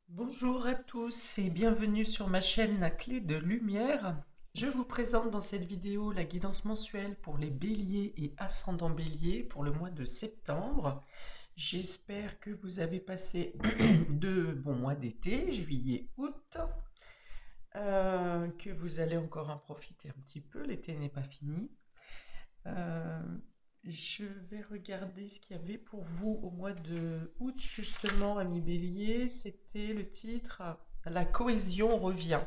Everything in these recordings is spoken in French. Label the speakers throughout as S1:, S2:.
S1: Bonjour à tous et bienvenue sur ma chaîne La Clé de Lumière. Je vous présente dans cette vidéo la guidance mensuelle pour les béliers et ascendants béliers pour le mois de septembre. J'espère que vous avez passé de bons mois d'été, juillet, août, que vous allez encore en profiter un petit peu, l'été n'est pas fini. Euh, je vais regarder ce qu'il y avait pour vous au mois de août, justement, ami Bélier. C'était le titre La cohésion revient.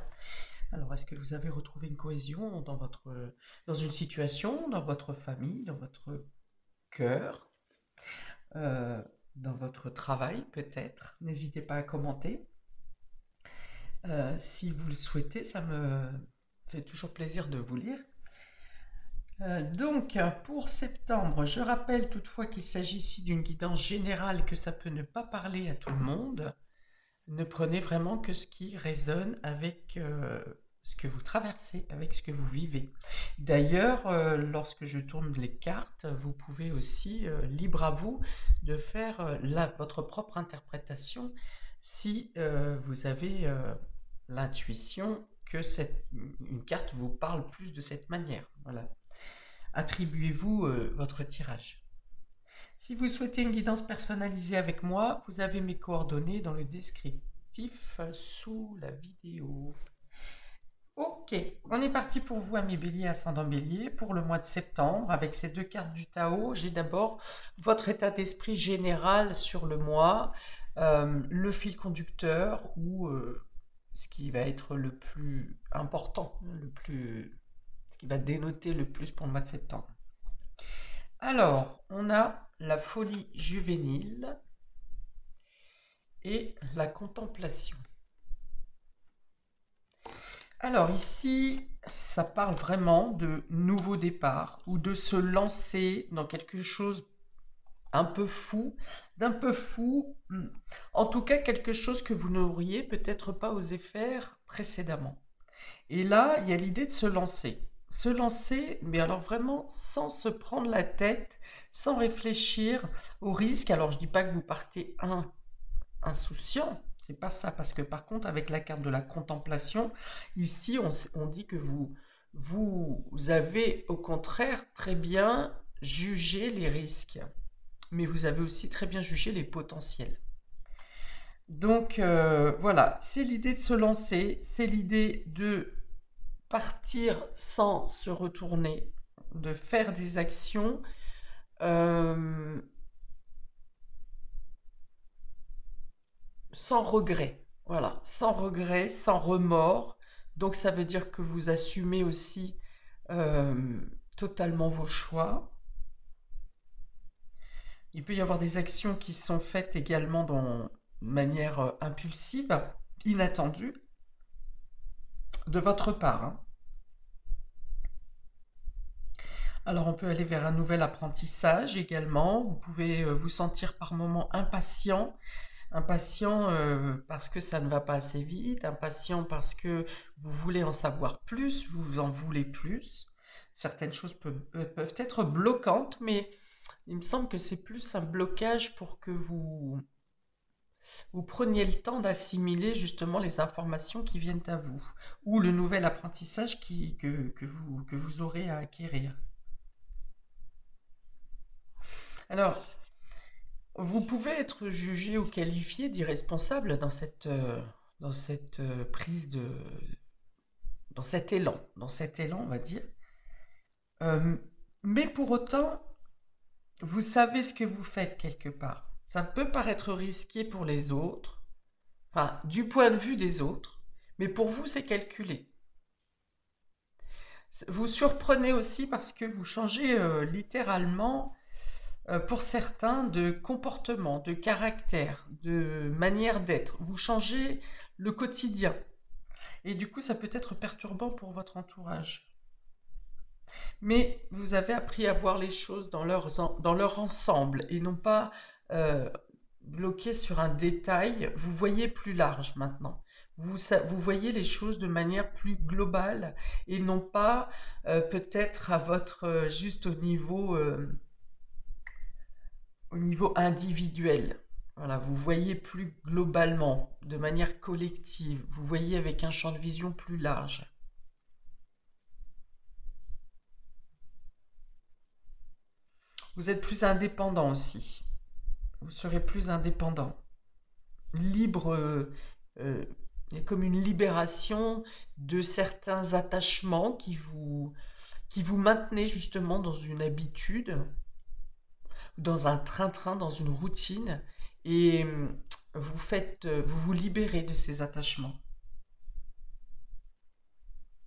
S1: Alors, est-ce que vous avez retrouvé une cohésion dans une situation, dans votre famille, dans votre cœur, euh, dans votre travail peut-être? N'hésitez pas à commenter. Si vous le souhaitez, ça me fait toujours plaisir de vous lire. Donc, pour septembre, je rappelle toutefois qu'il s'agit ici d'une guidance générale, que ça peut ne pas parler à tout le monde. Ne prenez vraiment que ce qui résonne avec ce que vous traversez, avec ce que vous vivez. D'ailleurs, lorsque je tourne les cartes, vous pouvez aussi, libre à vous, de faire votre propre interprétation si vous avez l'intuition que une carte vous parle plus de cette manière. Voilà. Attribuez-vous votre tirage. Si vous souhaitez une guidance personnalisée avec moi, vous avez mes coordonnées dans le descriptif sous la vidéo. Ok, on est parti pour vous, amis bélier, ascendant bélier, pour le mois de septembre. Avec ces deux cartes du Tao, j'ai d'abord votre état d'esprit général sur le mois, le fil conducteur ou ce qui va être le plus important, ce qui va dénoter le plus pour le mois de septembre. Alors, on a la folie juvénile et la contemplation. Alors ici, ça parle vraiment de nouveau départ ou de se lancer dans quelque chose un peu fou, d'un peu fou, en tout cas quelque chose que vous n'auriez peut-être pas osé faire précédemment. Et là, il y a l'idée de se lancer. Se lancer, mais alors vraiment sans se prendre la tête, sans réfléchir au risque. Alors je dis pas que vous partez insouciant, c'est pas ça, parce que par contre, avec la carte de la contemplation, ici, on dit que vous avez au contraire très bien jugé les risques, mais vous avez aussi très bien jugé les potentiels. Donc voilà, c'est l'idée de se lancer, c'est l'idée de partir sans se retourner, de faire des actions sans regret. Voilà, sans regret, sans remords. Donc ça veut dire que vous assumez aussi totalement vos choix. Il peut y avoir des actions qui sont faites également de manière impulsive, inattendue, de votre part, hein. Alors on peut aller vers un nouvel apprentissage également. Vous pouvez vous sentir par moments impatient. Impatient parce que ça ne va pas assez vite, impatient parce que vous voulez en savoir plus, vous en voulez plus. Certaines choses peuvent être bloquantes, mais il me semble que c'est plus un blocage pour que vous preniez le temps d'assimiler justement les informations qui viennent à vous, ou le nouvel apprentissage que vous aurez à acquérir. Alors, vous pouvez être jugé ou qualifié d'irresponsable dans cette prise de, dans cet élan, on va dire. Euh, mais pour autant, vous savez ce que vous faites quelque part. Ça peut paraître risqué pour les autres, enfin, du point de vue des autres, mais pour vous, c'est calculé. Vous surprenez aussi parce que vous changez littéralement, pour certains, de comportement, de caractère, de manière d'être. Vous changez le quotidien. Et du coup, ça peut être perturbant pour votre entourage. Mais vous avez appris à voir les choses dans leur ensemble et non pas euh, bloqué sur un détail. Vous voyez plus large maintenant. Vous voyez les choses de manière plus globale et non pas peut-être à votre juste au niveau individuel. Voilà, vous voyez plus globalement, de manière collective. Vous voyez avec un champ de vision plus large. Vous êtes plus indépendant aussi. Vous serez plus indépendant. Libre, il y a comme une libération de certains attachements qui vous maintenaient justement dans une habitude, dans un train-train, dans une routine, et vous vous libérez de ces attachements.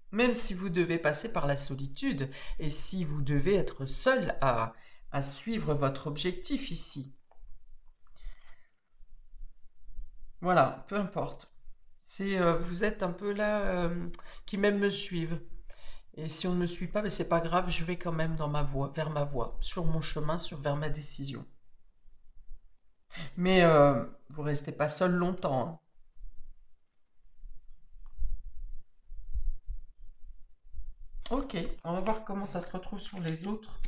S1: Même si vous devez passer par la solitude, et si vous devez être seul à suivre votre objectif ici. Voilà, peu importe. Vous êtes un peu là, qui même me suivent. Et si on ne me suit pas, ben c'est pas grave, je vais quand même dans ma voie, vers ma voie, sur mon chemin, vers ma décision. Mais vous restez pas seul longtemps, hein. Ok, on va voir comment ça se retrouve sur les autres.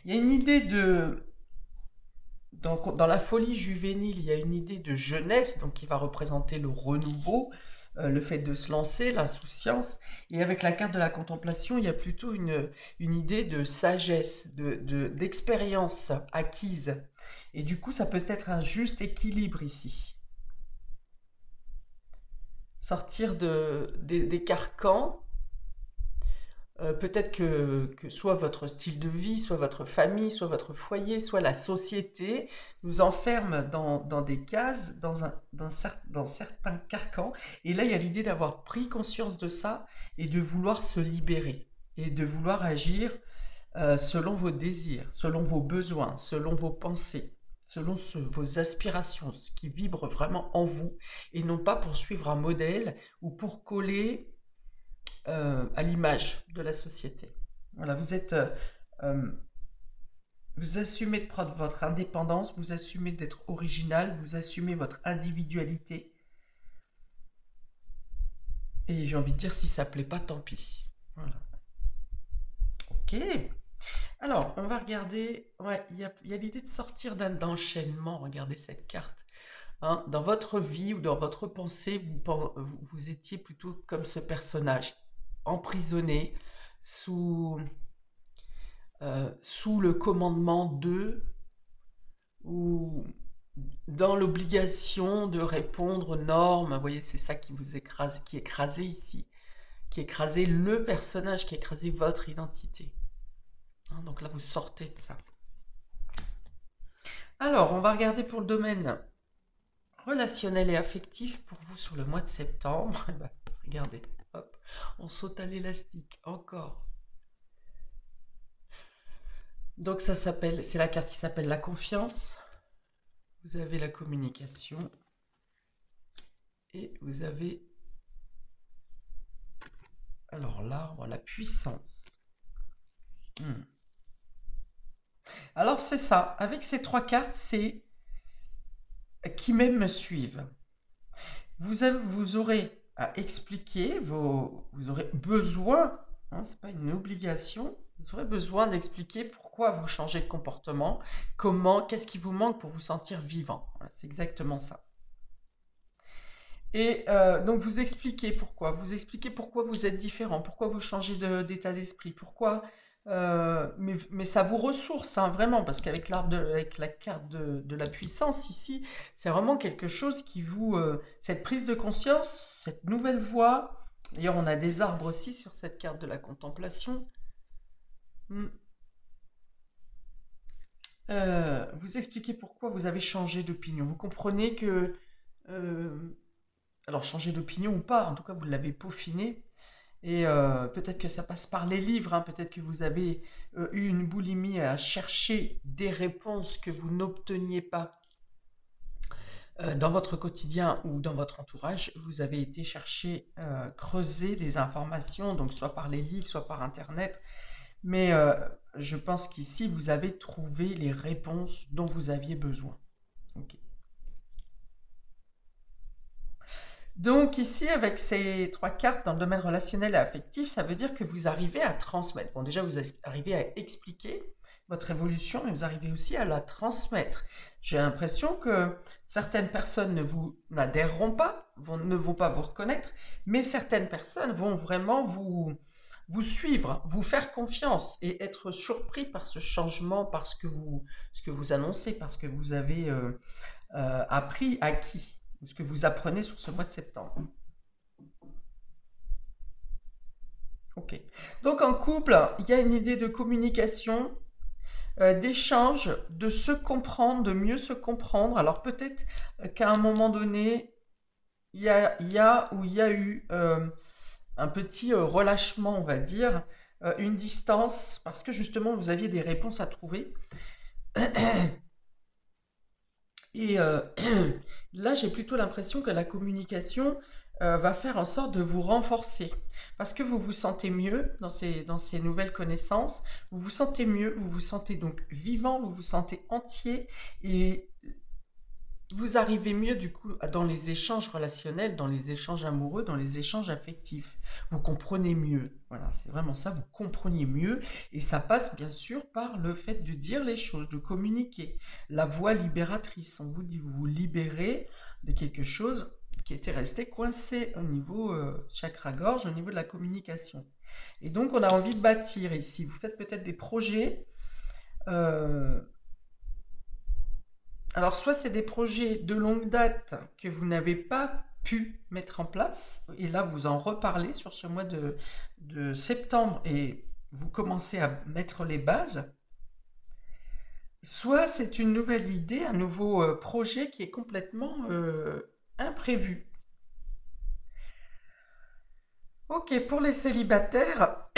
S1: Il y a une idée de... dans la folie juvénile, il y a une idée de jeunesse, donc qui va représenter le renouveau, le fait de se lancer, l'insouciance. Et avec la carte de la contemplation, il y a plutôt une idée de sagesse, d'expérience acquise. Et du coup, ça peut être un juste équilibre ici. Sortir des carcans. Peut-être que soit votre style de vie, soit votre famille, soit votre foyer, soit la société nous enferme dans des cases, dans certains carcans. Et là, il y a l'idée d'avoir pris conscience de ça et de vouloir se libérer et de vouloir agir selon vos désirs, selon vos besoins, selon vos pensées, selon vos aspirations, ce qui vibre vraiment en vous, et non pas pour suivre un modèle ou pour coller à l'image de la société. Voilà, euh, vous assumez de prendre votre indépendance, vous assumez d'être original, vous assumez votre individualité. Et j'ai envie de dire, si ça plaît pas, tant pis. Voilà. Ok. Alors, on va regarder. Ouais, il y a l'idée de sortir d'un enchaînement. Regardez cette carte. Hein, dans votre vie ou dans votre pensée, vous étiez plutôt comme ce personnage, emprisonné sous, sous le commandement de, ou dans l'obligation de répondre aux normes. Vous voyez, c'est ça qui vous écrase, qui écrasait ici, qui écrasait le personnage, qui écrasait votre identité. Hein, donc là, vous sortez de ça. Alors, on va regarder pour le domaine relationnel et affectif pour vous sur le mois de septembre. Eh ben, regardez, hop, on saute à l'élastique, encore. Donc ça s'appelle, c'est la carte qui s'appelle la confiance. Vous avez la communication et vous avez, alors l'arbre, la puissance. Alors c'est ça, avec ces trois cartes, c'est qui même me suivent. Vous aurez à expliquer, vous aurez besoin, hein, c'est pas une obligation, vous aurez besoin d'expliquer pourquoi vous changez de comportement, comment, qu'est-ce qui vous manque pour vous sentir vivant. Voilà, c'est exactement ça. Et donc vous expliquez pourquoi vous êtes différent, pourquoi vous changez d'état d'esprit, pourquoi... mais ça vous ressource, hein, vraiment, parce qu'avec avec la carte de la puissance ici, c'est vraiment quelque chose qui vous... cette prise de conscience, cette nouvelle voie. D'ailleurs, on a des arbres aussi sur cette carte de la contemplation. Vous expliquez pourquoi vous avez changé d'opinion. Vous comprenez que... alors, changer d'opinion ou pas, en tout cas, vous l'avez peaufiné. Et peut-être que ça passe par les livres, hein, peut-être que vous avez eu une boulimie à chercher des réponses que vous n'obteniez pas dans votre quotidien ou dans votre entourage. Vous avez été chercher, creuser des informations, donc soit par les livres, soit par Internet. Mais je pense qu'ici, vous avez trouvé les réponses dont vous aviez besoin. Ok. Donc ici, avec ces 3 cartes dans le domaine relationnel et affectif, ça veut dire que vous arrivez à transmettre. Bon, déjà, vous arrivez à expliquer votre évolution, mais vous arrivez aussi à la transmettre. J'ai l'impression que certaines personnes n'adhéreront pas, ne vont pas vous reconnaître, mais certaines personnes vont vraiment vous suivre, vous faire confiance et être surpris par ce changement, par ce que vous annoncez, parce que vous avez acquis, ce que vous apprenez sur ce mois de septembre. Ok. Donc en couple, il y a une idée de communication, d'échange, de se comprendre, de mieux se comprendre. Alors peut-être qu'à un moment donné, il y a eu un petit relâchement, on va dire, une distance, parce que justement vous aviez des réponses à trouver. Et là, j'ai plutôt l'impression que la communication va faire en sorte de vous renforcer. Parce que vous vous sentez mieux dans ces nouvelles connaissances, vous vous sentez mieux, vous vous sentez donc vivant, vous vous sentez entier et vous arrivez mieux du coup dans les échanges relationnels, dans les échanges amoureux, dans les échanges affectifs. Vous comprenez mieux. Voilà, c'est vraiment ça, vous compreniez mieux. Et ça passe bien sûr par le fait de dire les choses, de communiquer. La voix libératrice, on vous dit, vous vous libérez de quelque chose qui était resté coincé au niveau chakra-gorge, au niveau de la communication. Et donc on a envie de bâtir ici. Vous faites peut-être des projets. Alors, soit c'est des projets de longue date que vous n'avez pas pu mettre en place, et là vous en reparlez sur ce mois de septembre et vous commencez à mettre les bases. Soit c'est une nouvelle idée, un nouveau projet qui est complètement imprévu. Ok, pour les célibataires,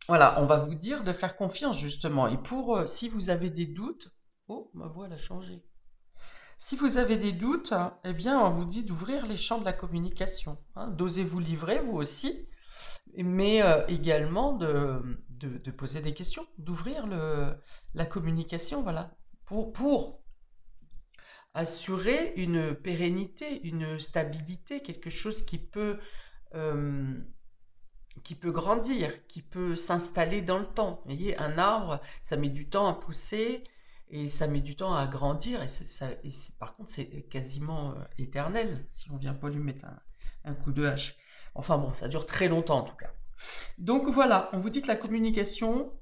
S1: voilà, on va vous dire de faire confiance justement. Et pour si vous avez des doutes, oh, ma voix elle a changé. Si vous avez des doutes, eh bien, on vous dit d'ouvrir les champs de la communication, hein, d'oser vous livrer, vous aussi, mais également de poser des questions, d'ouvrir la communication, voilà, pour assurer une pérennité, une stabilité, quelque chose euh, qui peut grandir, qui peut s'installer dans le temps. Vous voyez, un arbre, ça met du temps à pousser et ça met du temps à grandir. Par contre, c'est quasiment éternel si on vient pas lui mettre un coup de hache. Enfin bon, ça dure très longtemps en tout cas. Donc voilà, on vous dit que la communication,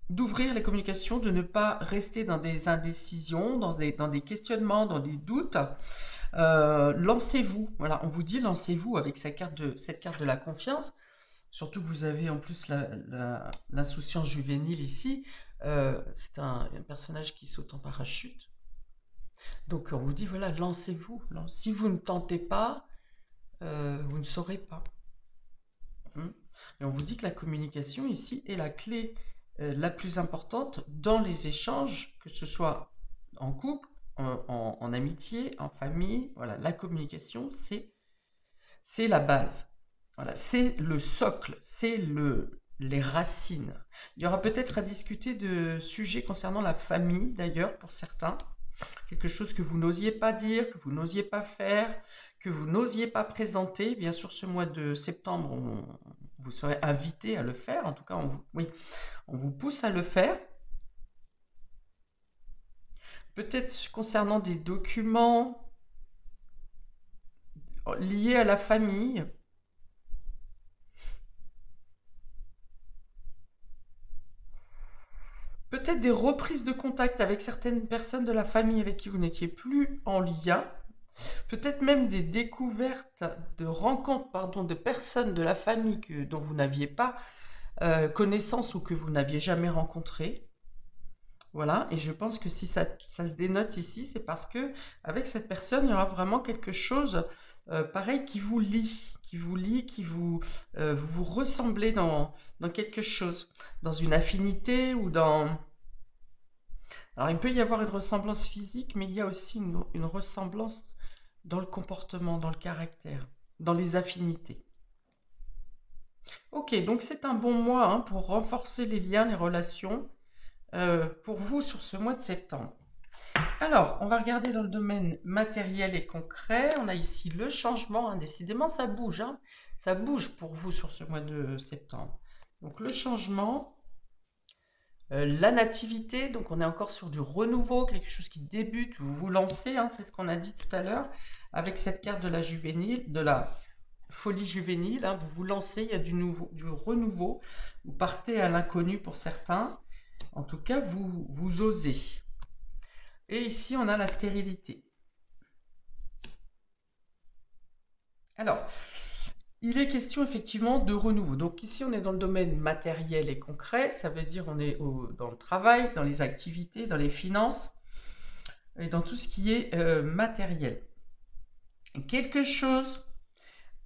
S1: d'ouvrir les communications, de ne pas rester dans des indécisions, dans des questionnements, dans des doutes. Lancez-vous, voilà, on vous dit lancez-vous avec cette carte de la confiance. Surtout que vous avez en plus l'insouciance juvénile ici. C'est un personnage qui saute en parachute. Donc on vous dit, voilà, lancez-vous. Si vous ne tentez pas, vous ne saurez pas. Et on vous dit que la communication ici est la clé la plus importante dans les échanges, que ce soit en couple, en amitié, en famille. Voilà, la communication, c'est la base. Voilà, c'est le socle, c'est les racines. Il y aura peut-être à discuter de sujets concernant la famille, d'ailleurs, pour certains. Quelque chose que vous n'osiez pas dire, que vous n'osiez pas faire, que vous n'osiez pas présenter. Bien sûr, ce mois de septembre, vous serez invité à le faire. En tout cas, on vous pousse à le faire. Peut-être concernant des documents liés à la famille. Peut-être des reprises de contact avec certaines personnes de la famille avec qui vous n'étiez plus en lien. Peut-être même des découvertes de rencontres, pardon, de personnes de la famille dont vous n'aviez pas connaissance ou que vous n'aviez jamais rencontrées. Voilà, et je pense que si ça se dénote ici, c'est parce que avec cette personne, il y aura vraiment quelque chose pareil qui vous lie, vous ressemblez dans quelque chose, dans une affinité ou dans... Alors il peut y avoir une ressemblance physique, mais il y a aussi une ressemblance dans le comportement, dans le caractère, dans les affinités. Ok, donc c'est un bon mois hein, pour renforcer les liens, les relations pour vous sur ce mois de septembre. Alors, on va regarder dans le domaine matériel et concret. On a ici le changement, hein. Décidément, ça bouge, hein. Ça bouge pour vous sur ce mois de septembre. Donc, le changement, la nativité, donc on est encore sur du renouveau, quelque chose qui débute, vous vous lancez, hein, c'est ce qu'on a dit tout à l'heure, avec cette carte de la juvénile, de la folie juvénile, hein, vous vous lancez, il y a du renouveau, vous partez à l'inconnu pour certains, en tout cas, vous osez. Et ici, on a la stérilité. Alors, il est question effectivement de renouveau. Donc ici, on est dans le domaine matériel et concret. Ça veut dire on est dans le travail, dans les activités, dans les finances et dans tout ce qui est matériel. Quelque chose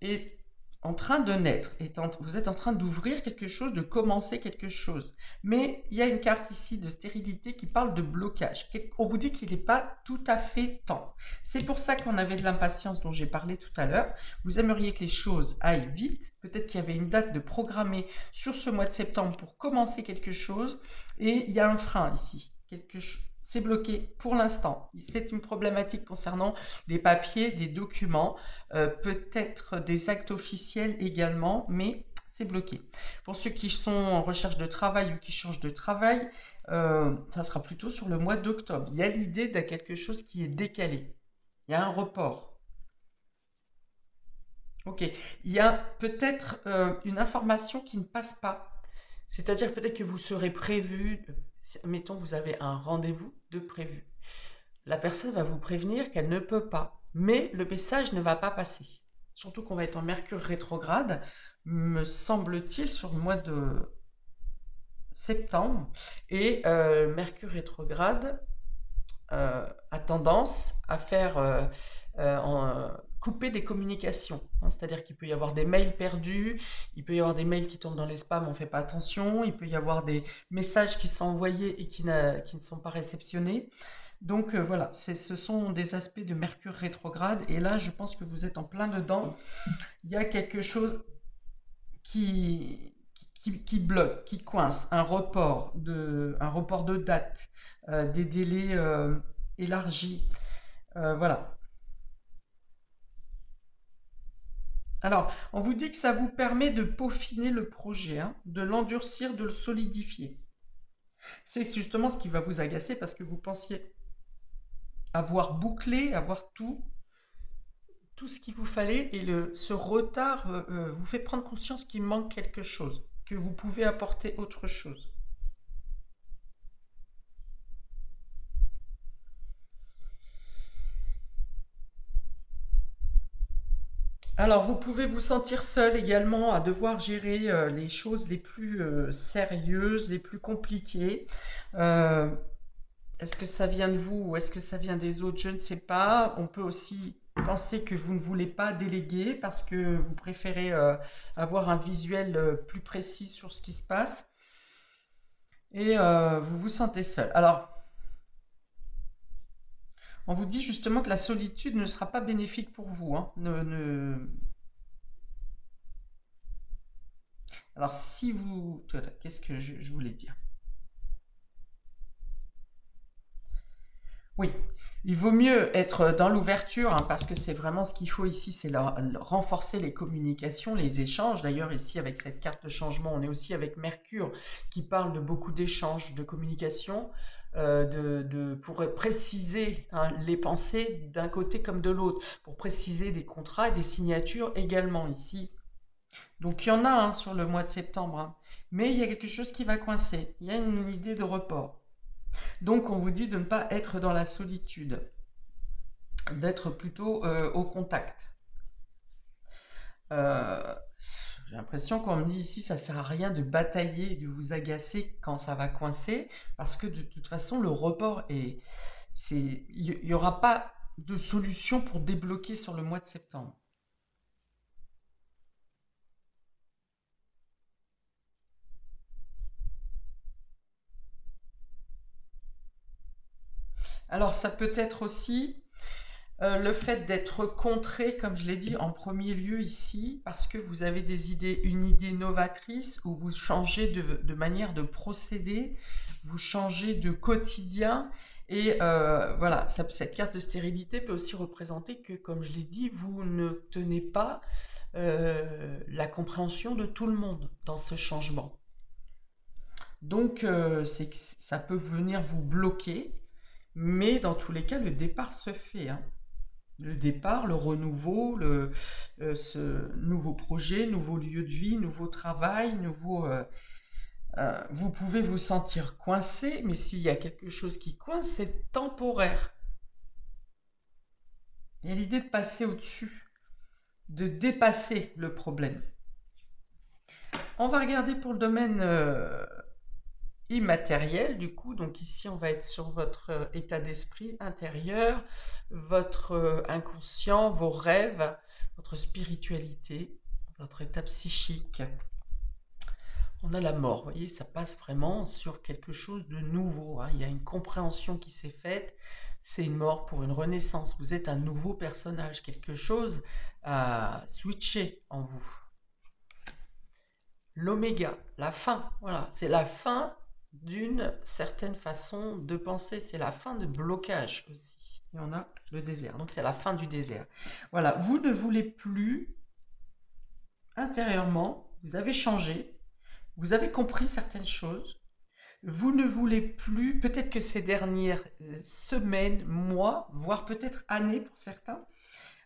S1: est en train de naître. Vous êtes en train d'ouvrir quelque chose, de commencer quelque chose. Mais il y a une carte ici de stérilité qui parle de blocage. On vous dit qu'il n'est pas tout à fait temps. C'est pour ça qu'on avait de l'impatience dont j'ai parlé tout à l'heure. Vous aimeriez que les choses aillent vite. Peut-être qu'il y avait une date de programmer sur ce mois de septembre pour commencer quelque chose. Et il y a un frein ici. C'est bloqué pour l'instant. C'est une problématique concernant des papiers, des documents, peut-être des actes officiels également, mais c'est bloqué. Pour ceux qui sont en recherche de travail ou qui changent de travail, ça sera plutôt sur le mois d'octobre. Il y a l'idée de quelque chose qui est décalé. Il y a un report. Ok. Il y a peut-être une information qui ne passe pas. C'est-à-dire peut-être que vous serez prévu, mettons vous avez un rendez-vous de prévu. La personne va vous prévenir qu'elle ne peut pas, mais le message ne va pas passer. Surtout qu'on va être en Mercure rétrograde, me semble-t-il, sur le mois de septembre. Et Mercure rétrograde a tendance à faire couper des communications. Hein, c'est-à-dire qu'il peut y avoir des mails perdus, il peut y avoir des mails qui tombent dans les spams, on ne fait pas attention, il peut y avoir des messages qui sont envoyés et qui ne sont pas réceptionnés. Donc voilà, ce sont des aspects de Mercure rétrograde. Et là, je pense que vous êtes en plein dedans. Il y a quelque chose qui bloque, qui coince, un report de date, des délais élargis. Voilà. Alors, on vous dit que ça vous permet de peaufiner le projet, hein, de l'endurcir, de le solidifier. C'est justement ce qui va vous agacer parce que vous pensiez avoir bouclé, avoir tout ce qu'il vous fallait, et ce retard vous fait prendre conscience qu'il manque quelque chose, que vous pouvez apporter autre chose. Alors, vous pouvez vous sentir seul également à devoir gérer les choses les plus sérieuses, les plus compliquées. Euh, Est-ce que ça vient de vous ou est-ce que ça vient des autres? Je ne sais pas. On peut aussi penser que vous ne voulez pas déléguer parce que vous préférez avoir un visuel plus précis sur ce qui se passe et vous vous sentez seul. Alors, on vous dit justement que la solitude ne sera pas bénéfique pour vous, hein. Alors, si vous... Qu'est-ce que je voulais dire? Oui, il vaut mieux être dans l'ouverture, hein, parce que c'est vraiment ce qu'il faut ici, c'est renforcer les communications, les échanges. D'ailleurs, ici, avec cette carte de changement, on est aussi avec Mercure qui parle de beaucoup d'échanges, de communication, pour préciser, hein, les pensées d'un côté comme de l'autre, pour préciser des contrats et des signatures également ici. Donc il y en a, hein, sur le mois de septembre, hein, mais il y a quelque chose qui va coincer, il y a une idée de report. Donc on vous dit de ne pas être dans la solitude, d'être plutôt au contact. J'ai l'impression qu'on me dit ici, ça sert à rien de batailler et de vous agacer quand ça va coincer, parce que de toute façon, le report il n'y aura pas de solution pour débloquer sur le mois de septembre. Alors ça peut être aussi le fait d'être contré, comme je l'ai dit, en premier lieu ici, parce que vous avez une idée novatrice où vous changez de manière de procéder, vous changez de quotidien Et voilà, cette carte de stérilité peut aussi représenter que, comme je l'ai dit, vous ne tenez pas la compréhension de tout le monde dans ce changement. Donc, ça peut venir vous bloquer, mais dans tous les cas, le départ se fait, hein. Le départ, le renouveau, ce nouveau projet, nouveau lieu de vie, nouveau travail, vous pouvez vous sentir coincé, mais s'il y a quelque chose qui coince, c'est temporaire. Il y a l'idée de passer au-dessus, de dépasser le problème. On va regarder pour le domaine immatériel, du coup. Donc ici, on va être sur votre état d'esprit intérieur, votre inconscient, vos rêves, votre spiritualité, votre état psychique. On a la mort, vous voyez, ça passe vraiment sur quelque chose de nouveau, hein. Il y a une compréhension qui s'est faite, c'est une mort pour une renaissance. Vous êtes un nouveau personnage, quelque chose a switché en vous. L'oméga, la fin, voilà, c'est la fin d'une certaine façon de penser, c'est la fin de blocage aussi. Et on a le désert, donc c'est la fin du désert. Voilà, vous ne voulez plus, intérieurement, vous avez changé, vous avez compris certaines choses, vous ne voulez plus, peut-être que ces dernières semaines, mois, voire peut-être années pour certains,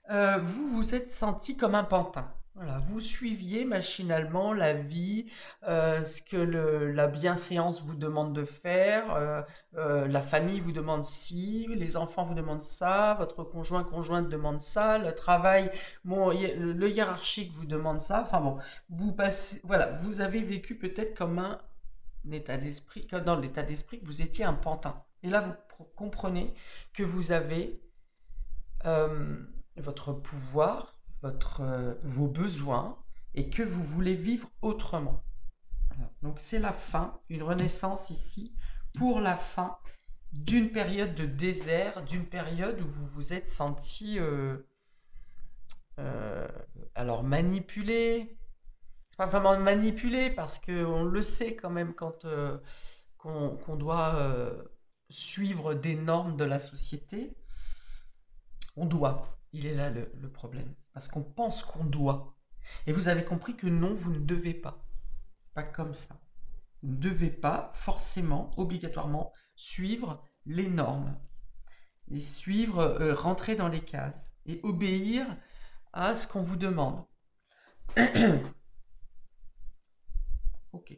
S1: vous vous êtes senti comme un pantin. Voilà, vous suiviez machinalement la vie, ce que la bienséance vous demande de faire, la famille vous demande ci, les enfants vous demandent ça, votre conjointe demande ça, le travail, le hiérarchique vous demande ça. Enfin bon, vous passez, voilà, vous avez vécu peut-être comme un état d'esprit, comme dans l'état d'esprit que vous étiez un pantin. Et là, vous comprenez que vous avez votre pouvoir, vos besoins, et que vous voulez vivre autrement. Voilà. Donc c'est la fin, une renaissance ici, pour la fin d'une période de désert, d'une période où vous vous êtes senti alors manipulé. C'est pas vraiment manipulé parce qu'on le sait quand même quand qu'on doit suivre des normes de la société. On doit. Il est là le problème. C'est parce qu'on pense qu'on doit. Et vous avez compris que non, vous ne devez pas. C'est pas comme ça. Vous ne devez pas forcément, obligatoirement, suivre les normes. Et suivre, rentrer dans les cases. Et obéir à ce qu'on vous demande. Ok.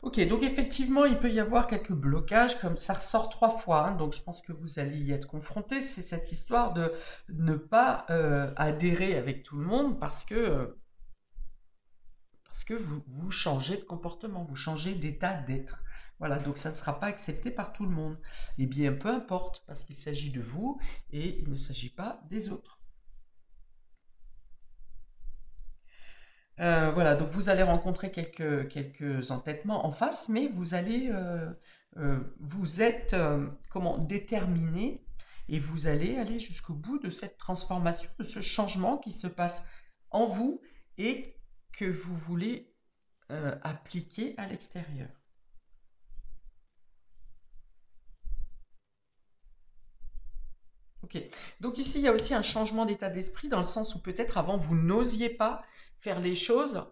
S1: Ok, donc effectivement, il peut y avoir quelques blocages, comme ça ressort 3 fois, hein, donc je pense que vous allez y être confronté. C'est cette histoire de ne pas adhérer avec tout le monde parce que vous changez de comportement, vous changez d'état d'être. Voilà, donc ça ne sera pas accepté par tout le monde. Eh bien, peu importe, parce qu'il s'agit de vous et il ne s'agit pas des autres. Voilà, donc vous allez rencontrer quelques entêtements en face, mais vous êtes comment déterminé et vous allez aller jusqu'au bout de cette transformation, de ce changement qui se passe en vous et que vous voulez appliquer à l'extérieur. Ok. Donc ici, il y a aussi un changement d'état d'esprit dans le sens où peut-être avant vous n'osiez pas faire les choses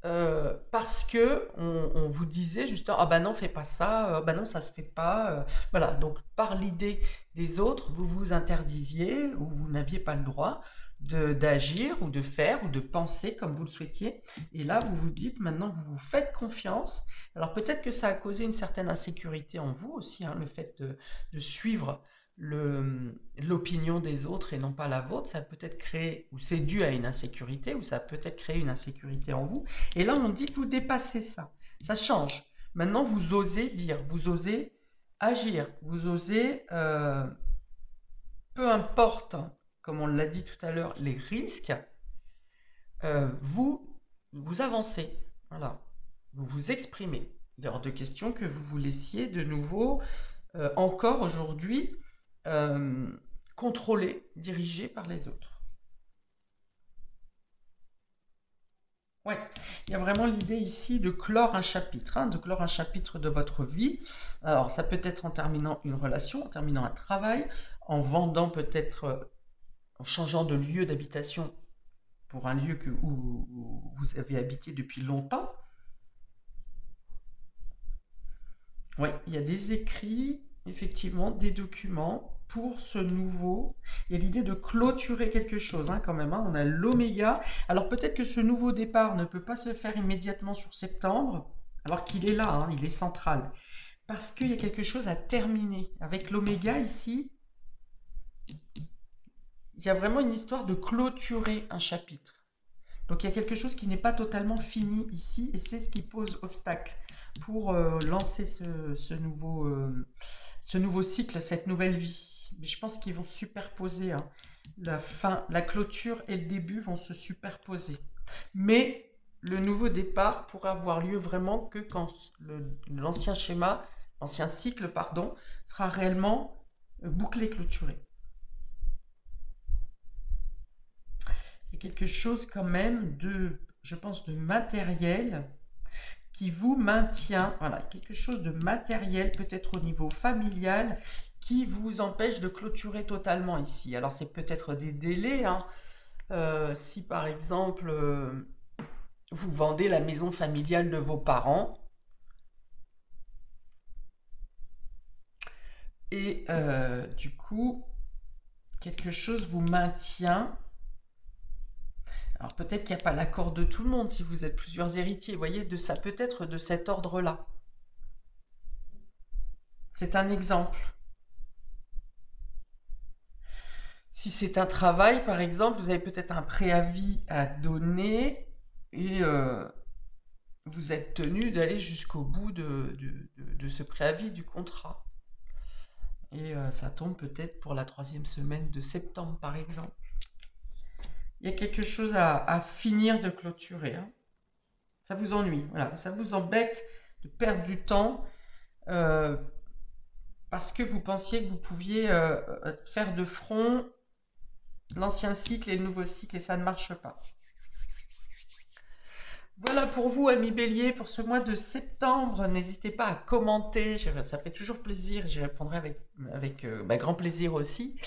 S1: parce que on vous disait justement ah bah non fais pas ça, bah non ça se fait pas, voilà donc par l'idée des autres vous vous interdisiez ou vous n'aviez pas le droit d'agir ou de faire ou de penser comme vous le souhaitiez et là vous vous dites maintenant vous vous faites confiance. Alors peut-être que ça a causé une certaine insécurité en vous aussi, hein, le fait de suivre l'opinion des autres et non pas la vôtre, ça a peut-être créé, ou c'est dû à une insécurité, ou ça a peut-être créé une insécurité en vous. Et là, on dit que vous dépassez ça. Ça change. Maintenant, vous osez dire, vous osez agir, vous osez, peu importe, comme on l'a dit tout à l'heure, les risques, vous avancez. Voilà. Vous vous exprimez. Il est hors de question que vous vous laissiez de nouveau, encore aujourd'hui, euh, contrôlé, dirigé par les autres. Ouais, il y a vraiment l'idée ici de clore un chapitre, hein, de clore un chapitre de votre vie. Alors, ça peut être en terminant une relation, en terminant un travail, en vendant peut-être, en changeant de lieu d'habitation pour un lieu où vous avez habité depuis longtemps. Oui, il y a des écrits, effectivement, des documents pour ce nouveau. Il y a l'idée de clôturer quelque chose, hein, quand même, hein. On a l'oméga. Alors peut-être que ce nouveau départ ne peut pas se faire immédiatement sur septembre, alors qu'il est là, hein, il est central. Parce qu'il y a quelque chose à terminer. Avec l'oméga ici, il y a vraiment une histoire de clôturer un chapitre. Donc il y a quelque chose qui n'est pas totalement fini ici, et c'est ce qui pose obstacle pour lancer ce nouveau cycle, cette nouvelle vie. Mais je pense qu'ils vont superposer, hein. La fin, la clôture et le début vont se superposer. Mais le nouveau départ pourra avoir lieu vraiment que quand l'ancien schéma, l'ancien cycle, pardon, sera réellement bouclé, clôturé. Il y a quelque chose quand même de, je pense, de matériel qui vous maintient, voilà, quelque chose de matériel, peut-être au niveau familial, qui vous empêche de clôturer totalement ici. Alors c'est peut-être des délais, hein. Si par exemple vous vendez la maison familiale de vos parents et du coup quelque chose vous maintient. Alors peut-être qu'il n'y a pas l'accord de tout le monde si vous êtes plusieurs héritiers, vous voyez, de ça peut être de cet ordre-là. C'est un exemple. Si c'est un travail, par exemple, vous avez peut-être un préavis à donner et vous êtes tenu d'aller jusqu'au bout de ce préavis du contrat. Et ça tombe peut-être pour la 3e semaine de septembre, par exemple. Il y a quelque chose à finir de clôturer, hein. Ça vous ennuie, voilà, ça vous embête de perdre du temps euh, parce que vous pensiez que vous pouviez faire de front l'ancien cycle et le nouveau cycle et ça ne marche pas. Voilà pour vous, amis Bélier, pour ce mois de septembre. N'hésitez pas à commenter, ça fait toujours plaisir. J'y répondrai avec grand plaisir aussi.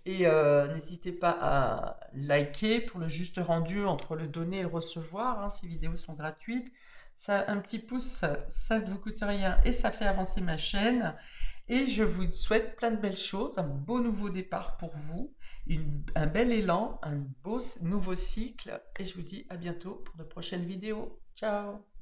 S1: Et n'hésitez pas à liker pour le juste rendu entre le donner et le recevoir, hein. Ces vidéos sont gratuites. Ça, un petit pouce, ça ne vous coûte rien et ça fait avancer ma chaîne. Et je vous souhaite plein de belles choses, un beau nouveau départ pour vous, un bel élan, un beau nouveau cycle. Et je vous dis à bientôt pour de prochaines vidéos. Ciao!